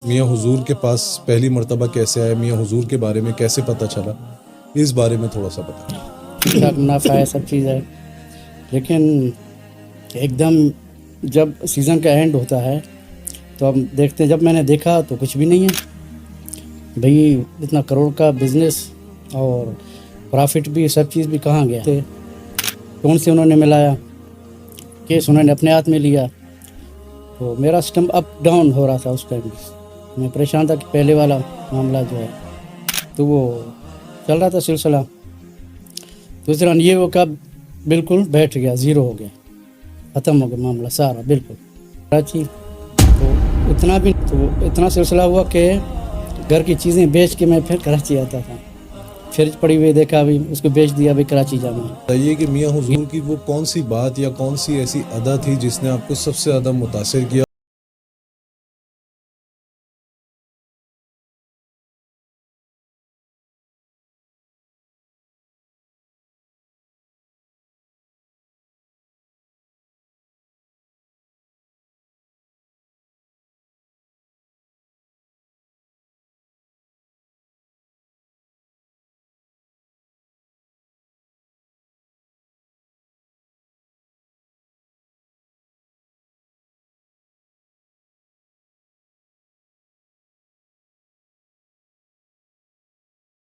میاں حضور کے پاس پہلی مرتبہ کیسے آئے، میاں حضور کے بارے میں کیسے پتہ چلا، اس بارے میں تھوڑا سا بتائیں۔ ٹھیک ٹھاک منافع ہے، سب چیز ہے، لیکن ایک دم جب سیزن کا اینڈ ہوتا ہے تو ہم دیکھتے ہیں، جب میں نے دیکھا تو کچھ بھی نہیں ہے بھئی، اتنا کروڑ کا بزنس اور پرافٹ بھی، سب چیز بھی کہاں گیا تھے، کون سے انہوں نے ملایا، کیس انہوں نے اپنے ہاتھ میں لیا۔ تو میرا سسٹم اپ ڈاؤن ہو رہا تھا اس ٹائم، میں پریشان تھا کہ پہلے والا معاملہ جو ہے تو وہ چل رہا تھا سلسلہ، دوسرا یہ وہ کب بالکل بیٹھ گیا، زیرو ہو گیا، ختم ہو گیا معاملہ سارا بالکل۔ کراچی تو اتنا بھی تو اتنا سلسلہ ہوا کہ گھر کی چیزیں بیچ کے میں پھر کراچی آتا تھا، فریج پڑی ہوئی دیکھا بھی اس کو بیچ دیا، بھی کراچی جانا ہے۔ بتائیے کہ میاں حضور کی وہ کون سی بات یا کون سی ایسی ادا تھی جس نے آپ کو سب سے زیادہ متاثر کیا؟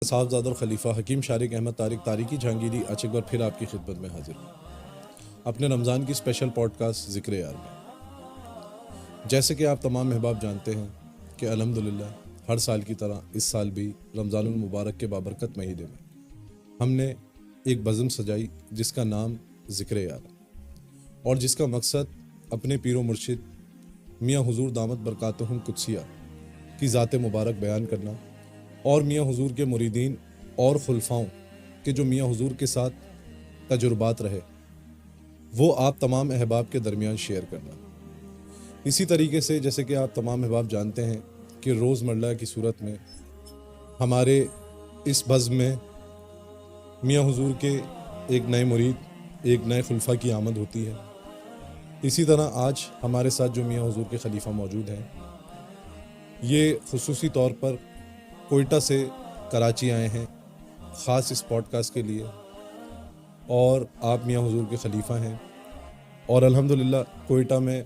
صاحبزادہ اور خلیفہ حکیم شارق احمد طارق تاریکی جہانگیری آج ایک بار پھر آپ کی خدمت میں حاضر ہوں اپنے رمضان کی اسپیشل پوڈ کاسٹ ذکر یار میں۔ جیسے کہ آپ تمام احباب جانتے ہیں کہ الحمدللہ ہر سال کی طرح اس سال بھی رمضان المبارک کے بابرکت مہینے میں ہم نے ایک بزم سجائی جس کا نام ذکر یار، اور جس کا مقصد اپنے پیر و مرشد میاں حضور دامت برکاتہم قدسیہ کی ذات مبارک بیان کرنا، اور میاں حضور کے مریدین اور خلفاؤں کے جو میاں حضور کے ساتھ تجربات رہے وہ آپ تمام احباب کے درمیان شیئر کرنا۔ اسی طریقے سے جیسے کہ آپ تمام احباب جانتے ہیں کہ روز مرہ کی صورت میں ہمارے اس بزم میں میاں حضور کے ایک نئے مرید، ایک نئے خلفہ کی آمد ہوتی ہے۔ اسی طرح آج ہمارے ساتھ جو میاں حضور کے خلیفہ موجود ہیں، یہ خصوصی طور پر کوئٹہ سے کراچی آئے ہیں خاص اس پوڈ کاسٹ کے لیے، اور آپ میاں حضور کے خلیفہ ہیں اور الحمدللہ کوئٹہ میں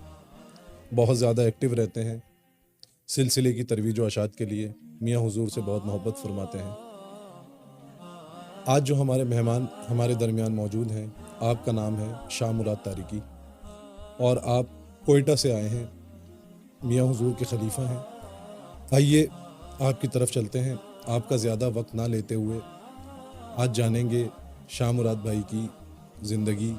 بہت زیادہ ایکٹیو رہتے ہیں، سلسلے کی ترویج و اشاعت کے لیے میاں حضور سے بہت محبت فرماتے ہیں۔ آج جو ہمارے مہمان ہمارے درمیان موجود ہیں، آپ کا نام ہے شاہ مراد تاریکی، اور آپ کوئٹہ سے آئے ہیں، میاں حضور کے خلیفہ ہیں۔ آئیے آپ کی طرف چلتے ہیں، آپ کا زیادہ وقت نہ لیتے ہوئے آج جانیں گے شاہ مراد بھائی کی زندگی،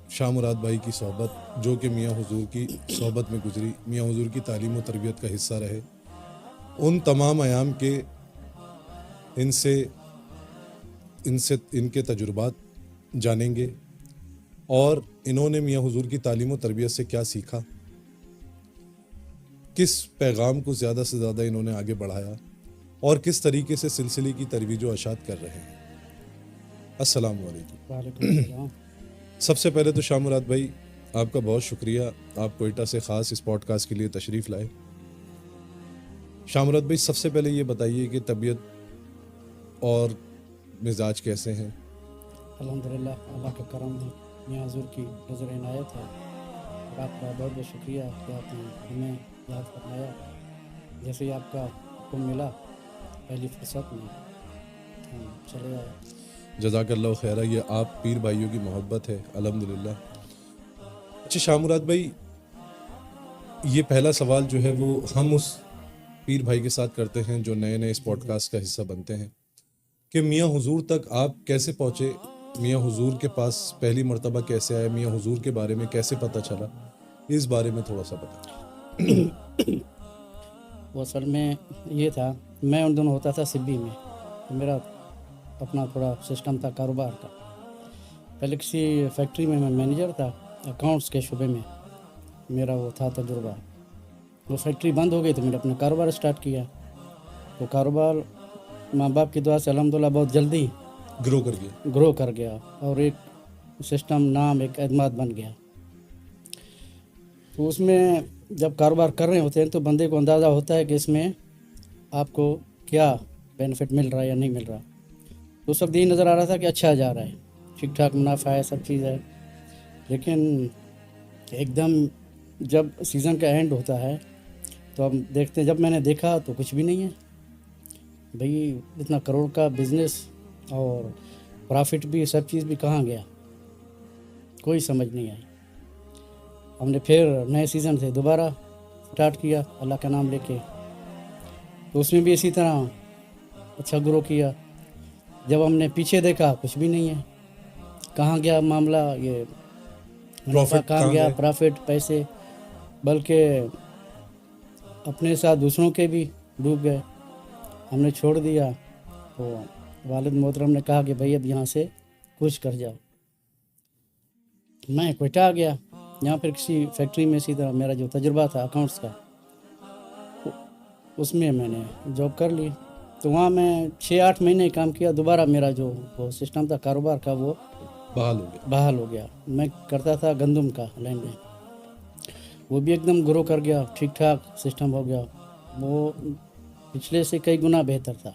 شاہ مراد بھائی کی صحبت جو کہ میاں حضور کی صحبت میں گزری، میاں حضور کی تعلیم و تربیت کا حصہ رہے، ان تمام ایام کے ان کے تجربات جانیں گے، اور انہوں نے میاں حضور کی تعلیم و تربیت سے کیا سیکھا، کس پیغام کو زیادہ سے زیادہ انہوں نے آگے بڑھایا، اور کس طریقے سے سلسلے کی ترویج و اشاعت کر رہے ہیں۔ السلام علیکم۔ وعلیکم السلام۔ سب سے پہلے تو شاہ مراد بھائی آپ کا بہت شکریہ، آپ کوئٹہ سے خاص اس پوڈ کاسٹ کے لیے تشریف لائے۔ شاہ مراد بھائی سب سے پہلے یہ بتائیے کہ طبیعت اور مزاج کیسے ہیں؟ الحمدللہ اللہ کا کرم ہے، میاں حضور کی نظر عنایت ہے، اور آپ کا بہت بہت شکریہ کہ آپ نے ہمیں یاد فرمایا، جیسے ہی آپ کا حکم ملا پہلی فرصت میں ہم چلے آئے۔ جزاک اللہ خیرہ، یہ آپ پیر بھائیوں کی محبت ہے الحمدللہ۔ اچھا شاہ مراد بھائی، یہ پہلا سوال جو ہے وہ ہم اس پیر بھائی کے ساتھ کرتے ہیں جو نئے نئے اس پوڈ کاسٹ کا حصہ بنتے ہیں، کہ میاں حضور تک آپ کیسے پہنچے، میاں حضور کے پاس پہلی مرتبہ کیسے آئے، میاں حضور کے بارے میں کیسے پتہ چلا، اس بارے میں تھوڑا سا بتائیں۔ وہ اصل میں یہ تھا، میں ان دنوں ہوتا تھا سبی میں، میرا اپنا تھوڑا سسٹم تھا کاروبار کا، پہلے کسی فیکٹری میں مینیجر تھا، اکاؤنٹس کے شعبے میں میرا وہ تھا تجربہ۔ وہ فیکٹری بند ہو گئی تو میں نے اپنا کاروبار اسٹارٹ کیا، وہ کاروبار ماں باپ کی دعا سے الحمدللہ بہت جلدی گرو کر گیا، اور ایک سسٹم، نام، ایک اعتماد بن گیا۔ تو اس میں جب کاروبار کر رہے ہوتے ہیں تو بندے کو اندازہ ہوتا ہے کہ اس میں آپ کو کیا بینیفٹ مل رہا ہے یا نہیں مل رہا. تو اس وقت یہی نظر آ رہا تھا کہ اچھا جا رہا ہے, ٹھیک ٹھاک منافع ہے, سب چیز ہے. لیکن ایک دم جب سیزن کا اینڈ ہوتا ہے تو ہم دیکھتے ہیں, جب میں نے دیکھا تو کچھ بھی نہیں ہے بھئی. اتنا کروڑ کا بزنس اور پرافٹ بھی, سب چیز بھی کہاں گیا, کوئی سمجھ نہیں آئی. ہم نے پھر نئے سیزن سے دوبارہ سٹارٹ کیا اللہ کا نام لے کے, تو اس میں بھی اسی طرح اچھا گرو کیا. جب ہم نے پیچھے دیکھا کچھ بھی نہیں ہے, کہاں گیا معاملہ, یہ منافع Profit کہاں کہاں گیا, گئے؟ پرافٹ, پیسے, بلکہ اپنے ساتھ دوسروں کے بھی ڈوب گئے. ہم نے چھوڑ دیا تو والد محترم نے کہا کہ بھائی اب یہاں سے کچھ کر جاؤ. میں کوئٹہ آ گیا. یہاں پھر کسی فیکٹری میں اسی طرح میرا جو تجربہ تھا اکاؤنٹس کا, اس میں میں نے جاب کر لی. تو وہاں میں 6-8 مہینے کام کیا. دوبارہ میرا جو وہ سسٹم تھا کاروبار کا وہ بحال ہو گیا. بحال ہو گیا. میں کرتا تھا گندم کا لین دین, وہ بھی ایک دم گرو کر گیا, ٹھیک ٹھاک سسٹم ہو گیا. وہ پچھلے سے کئی گنا بہتر تھا.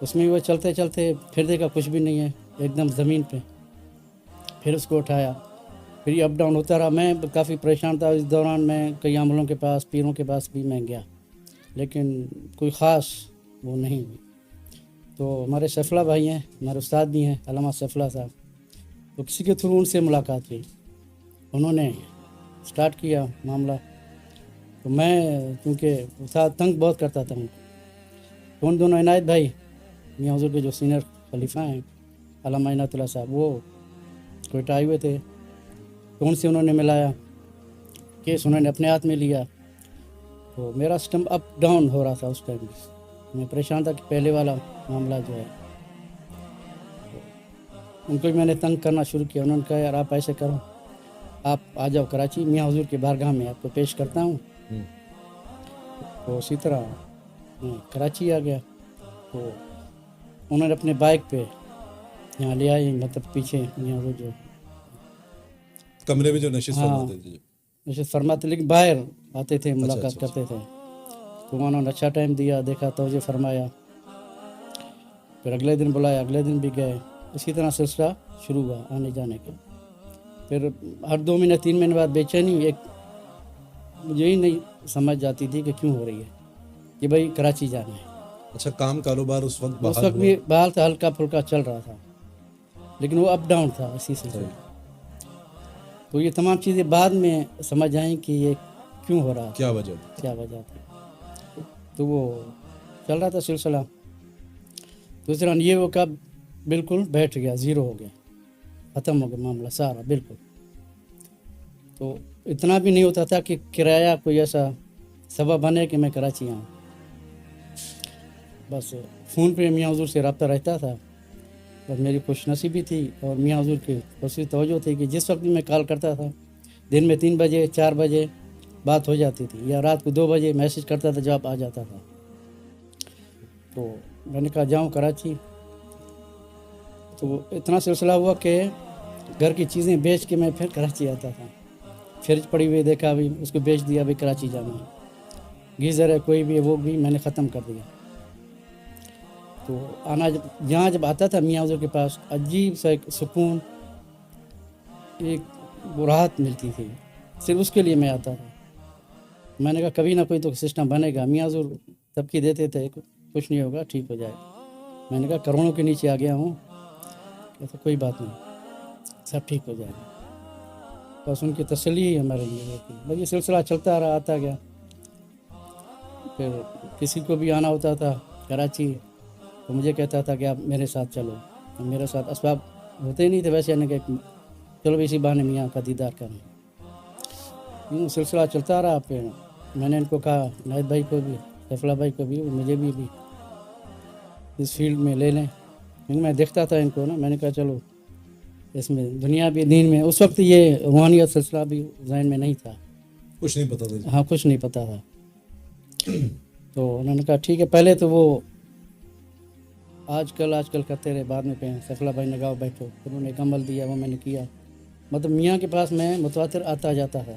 اس میں وہ چلتے چلتے پھر دیکھا کچھ بھی نہیں ہے, ایک دم زمین پہ. پھر اس کو اٹھایا, پھر یہ اپ ڈاؤن ہوتا رہا. میں کافی پریشان تھا اس دوران. میں کئی عاملوں کے پاس, پیروں کے پاس بھی میں گیا, لیکن کوئی خاص وہ نہیں ہوئی. تو ہمارے سیفلا بھائی ہیں, ہمارے استاد بھی ہیں علامہ سیفلا صاحب, تو کسی کے تھرو ان سے ملاقات ہوئی. انہوں نے سٹارٹ کیا معاملہ. تو میں کیونکہ تنگ بہت کرتا تھا ان دونوں عنایت بھائی میاں حضور کے جو سینئر خلیفہ ہیں علامہ عنایت اللہ صاحب, وہ کوئٹہ آئے ہوئے تھے. تو ان سے انہوں نے ملایا, کیس انہوں نے اپنے ہاتھ میں لیا. تو میرا سسٹم اپ ڈاؤن ہو رہا تھا اس ٹائم. میں پریشان تھا کہ پہلے والا معاملہ جو ہے, ان کو بھی میں نے تنگ کرنا شروع کیا. انہوں نے کہا یار آپ ایسے کرو, آپ آ جاؤ کراچی, میاں حضور کے بارگاہ میں آپ کو پیش کرتا ہوں. تو اسی طرح میں کراچی آ گیا. تو انہوں نے اپنے بائک پہ یہاں لے آئی, مطلب پیچھے میاں حضور جو کمرے میں جو نشست فرماتے تھے. نشست فرماتے, لیکن باہر آتے تھے, اچھا ملاقات کرتے تھے. تو انہوں نے اچھا ٹائم دیا, دیکھا, توجہ فرمایا. پھر اگلے دن بلایا, اگلے دن بھی گئے. اسی طرح سلسلہ شروع ہوا آنے جانے کا. پھر ہر 2 مہینے 3 مہینے بعد بے چینی ایک مجھے ہی نہیں سمجھ جاتی تھی کہ کیوں ہو رہی ہے, کہ بھائی کراچی جانا ہے. اچھا, کام کاروبار اس وقت اس بحال وقت ہوا؟ بھی بحال تھا, ہلکا پھلکا چل رہا تھا, لیکن وہ اپ ڈاؤن تھا اسی سلسلے. تو یہ تمام چیزیں بعد میں سمجھ آئیں کہ یہ کیوں ہو رہا تھا, کیا وجہ تھی؟ کیا وجہ تھی. تو وہ چل رہا تھا سلسلہ. دوسرا یہ وہ کب بالکل بیٹھ گیا, زیرو ہو گیا, ختم ہو گیا معاملہ سارا بالکل. تو اتنا بھی نہیں ہوتا تھا کہ کرایہ کوئی ایسا سبب بنے کہ میں کراچی آؤں. بس فون پہ میاں حضور سے رابطہ رہتا تھا. بس میری خوش نصیبی تھی اور میاں حضور کی خصوصی توجہ تھی کہ جس وقت بھی میں کال کرتا تھا, دن میں 3 بجے 4 بجے بات ہو جاتی تھی, یا رات کو 2 بجے میسج کرتا تھا, جواب آ جاتا تھا. تو میں نے کہا جاؤں کراچی. تو اتنا سلسلہ ہوا کہ گھر کی چیزیں بیچ کے میں پھر کراچی آتا تھا. فریج پڑی ہوئی دیکھا بھی, اس کو بیچ دیا, بھی کراچی جانا ہے. گیزر ہے کوئی بھی, وہ بھی میں نے ختم کر دیا. تو آنا جہاں جب آتا تھا میاں حضور کے پاس, عجیب سا ایک سکون, ایک راحت ملتی تھی. صرف اس کے لیے میں آتا تھا. میں نے کہا کبھی نہ کوئی تو سسٹم بنے گا. میاں حضور تبکی دیتے تھے, کچھ نہیں ہوگا, ٹھیک ہو جائے. میں نے کہا کروڑوں کے نیچے آ گیا ہوں, کہتے کوئی بات نہیں, سب ٹھیک ہو جائے گا. بس ان کی تسلی ہی ہمارے لیے ہوتی. بس یہ سلسلہ چلتا رہا, آتا گیا. پھر کسی کو بھی آنا ہوتا تھا کراچی تو مجھے کہتا تھا کہ آپ میرے ساتھ چلو. میرے ساتھ اسباب ہوتے ہی نہیں تھے ویسے, کہ چلو اسی بہانے میاں کا دیدار کریں. یوں سلسلہ چلتا رہا. پھر میں نے ان کو کہا, عنایت بھائی کو بھی, سیفلا بھائی کو بھی, مجھے بھی اس فیلڈ میں لے لیں. کیونکہ میں دیکھتا تھا ان کو نا, میں نے کہا چلو اس میں دنیا بھی دین میں. اس وقت یہ روحانیت سلسلہ بھی ذہن میں نہیں تھا, کچھ نہیں پتا تھا. ہاں کچھ نہیں پتا تھا. تو انہوں نے کہا ٹھیک ہے. پہلے تو وہ آج کل کرتے رہے, بعد میں کہیں سیفلا بھائی نے کہا بیٹھو. پھر انہوں نے ایک عمل دیا, وہ میں نے کیا. مطلب میاں کے پاس میں متواتر آتا جاتا تھا.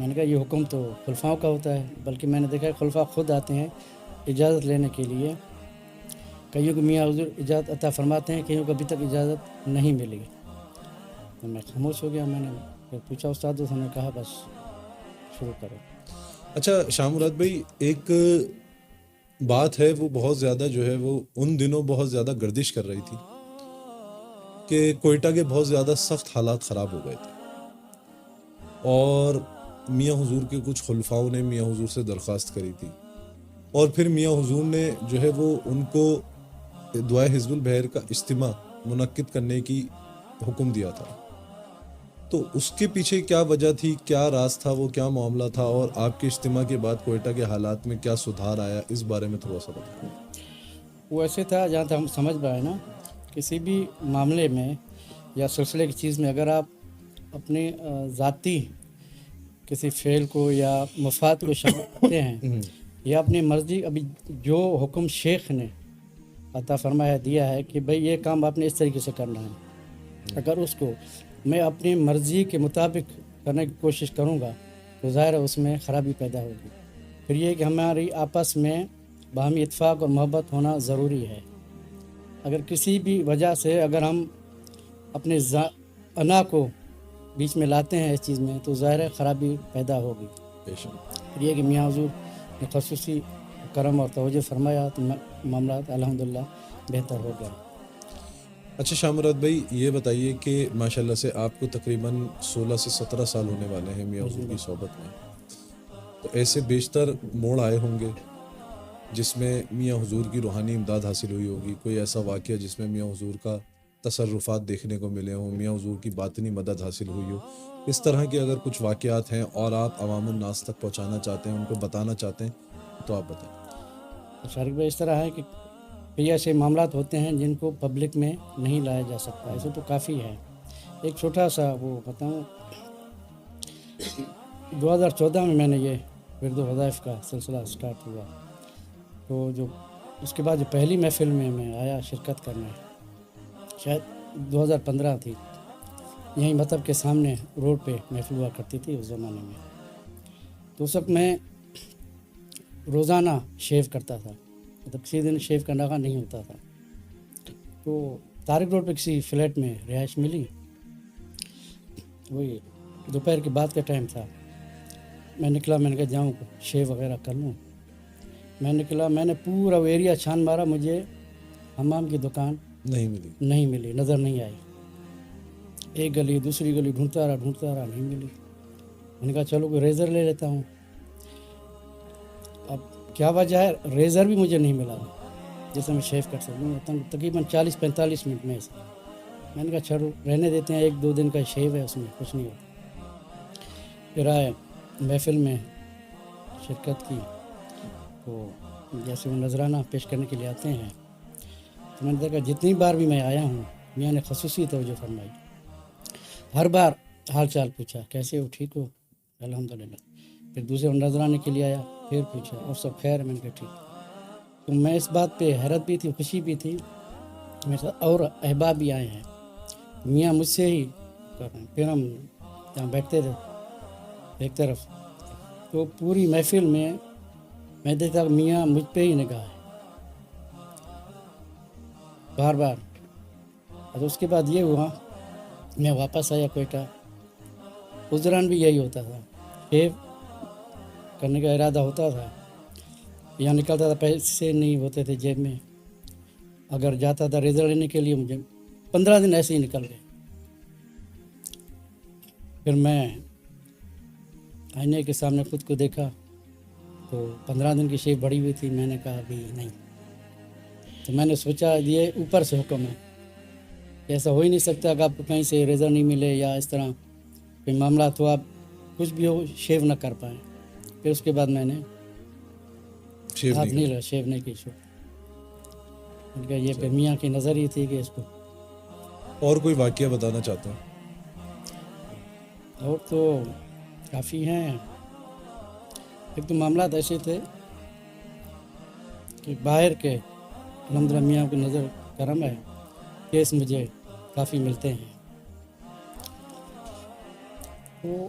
میں نے کہا یہ حکم تو خلفاؤں کا ہوتا ہے، بلکہ میں نے دیکھا ہے خلفاء خود آتے ہیں اجازت لینے کے لیے، کئیوں کو میاں حضور اجازت عطا فرماتے ہیں، کئیوں کو ابھی تک اجازت نہیں ملی۔ تو میں خاموش ہو گیا، میں نے پھر پوچھا استاد، اس نے کہا بس شروع کرو۔ اچھا شاہ مراد بھائی، ایک بات ہے وہ بہت زیادہ جو ہے وہ ان دنوں بہت زیادہ گردش کر رہی تھی کہ کوئٹہ کے بہت زیادہ سخت حالات خراب ہو گئے تھے، اور میاں حضور کے کچھ خلفاؤں نے میاں حضور سے درخواست کری تھی، اور پھر میاں حضور نے جو ہے وہ ان کو دعائے حزب البحر کا اجتماع منعقد کرنے کی حکم دیا تھا۔ تو اس کے پیچھے کیا وجہ تھی، کیا راز تھا، وہ کیا معاملہ تھا، اور آپ کے اجتماع کے بعد کوئٹہ کے حالات میں کیا سدھار آیا، اس بارے میں تھوڑا سا بتائیں۔ وہ ایسے تھا، جہاں تک ہم سمجھ پائے نا، کسی بھی معاملے میں یا سلسلے کی چیز میں اگر آپ اپنے ذاتی کسی فعل کو یا مفاد کو شامل کرتے ہیں یا اپنی مرضی، ابھی جو حکم شیخ نے عطا فرمایا دیا ہے کہ بھئی یہ کام آپ نے اس طریقے سے کرنا ہے، اگر اس کو میں اپنی مرضی کے مطابق کرنے کی کوشش کروں گا تو ظاہر ہے اس میں خرابی پیدا ہوگی۔ پھر یہ کہ ہماری آپس میں باہمی اتفاق اور محبت ہونا ضروری ہے۔ اگر کسی بھی وجہ سے اگر ہم اپنے انا کو بیچ میں لاتے ہیں اس چیز میں تو ظاہر ہے خرابی پیدا ہوگی۔ بے شک۔ پھر یہ کہ میاں حضور نے خصوصی کرم اور توجہ فرمایا تو معاملات الحمدللہ بہتر ہو گئے۔ اچھا شاہ مراد بھائی، یہ بتائیے کہ ماشاءاللہ سے آپ کو تقریباً 16 سے 17 سال ہونے والے ہیں میاں حضور کی صحبت میں، تو ایسے بیشتر موڑ آئے ہوں گے جس میں میاں حضور کی روحانی امداد حاصل ہوئی ہوگی، کوئی ایسا واقعہ جس میں میاں حضور کا تصرفات دیکھنے کو ملے ہوں، میاں حضور کی باطنی مدد حاصل ہوئی ہو، اس طرح کے اگر کچھ واقعات ہیں اور آپ عوام الناس تک پہنچانا چاہتے ہیں، ان کو بتانا چاہتے ہیں تو آپ بتائیں۔ شارق بھائی، اس طرح ہے کہ کئی ایسے معاملات ہوتے ہیں جن کو پبلک میں نہیں لایا جا سکتا، ایسے تو کافی ہے۔ ایک چھوٹا سا وہ بتاؤں، 2014 میں نے یہ ورد و وظائف کا سلسلہ سٹارٹ ہوا، تو جو اس کے بعد جو پہلی محفل میں آیا شرکت کرنے، شاید 2015 تھی، یہیں مطلب کے سامنے روڈ پہ محفل ہوا کرتی تھی اس زمانے میں۔ تو اس وقت میں روزانہ شیو کرتا تھا، مطلب کسی دن شیو کرنے کا نہیں ہوتا تھا۔ تو طارق روڈ پہ کسی فلیٹ میں رہائش ملی، وہی دوپہر کے بعد کا ٹائم تھا۔ میں نکلا، میں نے کہا جاؤں شیو وغیرہ کر لوں۔ میں نکلا، میں نے پورا وہ ایریا چھان مارا، مجھے حمام کی دکان نہیں ملی، نظر نہیں آئی۔ ایک گلی دوسری گلی ڈھونڈتا رہا، نہیں ملی۔ میں نے کہا چلو کوئی ریزر لے لیتا ہوں۔ اب کیا وجہ ہے، ریزر بھی مجھے نہیں ملا جسے میں شیو کر سکوں، تقریباً 40-45 منٹ میں سے۔ میں نے کہا چھوڑو، رہنے دیتے ہیں، 1-2 دن کا شیو ہے، اس میں کچھ نہیں ہوتا۔ پھر آئے محفل میں شرکت کی، تو جیسے وہ نذرانہ پیش کرنے کے لیے آتے ہیں، تو میں نے دیکھا جتنی بار بھی میں آیا ہوں میاں نے خصوصی توجہ فرمائی، ہر بار حال چال پوچھا، کیسے ہو، ٹھیک ہو، الحمدللہ۔ پھر دوسرے نذرانے کے لیے آیا، پھر پوچھا اور سب خیر ہے، میں نے کہا ٹھیک۔ تو میں اس بات پہ حیرت بھی تھی، خوشی بھی تھی، میرے ساتھ اور احباب بھی آئے ہیں، میاں مجھ سے ہی کر رہے ہیں۔ پھر ہم جہاں بیٹھتے تھے ایک طرف، تو پوری محفل میں دیکھتا میاں مجھ پہ ہی نگاہ ہے بار بار۔ اور اس کے بعد یہ ہوا، میں واپس آیا کوئٹہ، اس دوران بھی یہی ہوتا تھا، شیو کرنے کا ارادہ ہوتا تھا، یہاں نکلتا تھا، پیسے نہیں ہوتے تھے جیب میں، اگر جاتا تھا ریزر لینے کے لیے، مجھے 15 دن ایسے ہی نکل گئے۔ پھر میں آئینے کے سامنے خود کو دیکھا تو 15 دن کی شیو بڑی ہوئی تھی، میں نے کہا ابھی نہیں۔ تو میں نے سوچا یہ اوپر سے حکم ہے، ایسا ہو ہی نہیں سکتا کہ آپ کو کہیں سے ریزر نہیں ملے یا اس طرح کوئی معاملات ہو، آپ کچھ بھی ہو شیو نہ کر پائیں۔ پھر اس کے بعد میں نے ہاتھ نہیں لگا، شیو نہیں کی شو۔ میں نے کہا یہ پھر میاں کی نظر ہی تھی کہ اس کو۔ اور کوئی واقعہ بتانا چاہتا ہوں؟ اور تو کافی ہیں۔ ایک تو معاملات ایسے تھے کہ باہر کے الحمدللہ میاں کی نظر کرم ہے، کیس مجھے کافی ملتے ہیں۔ تو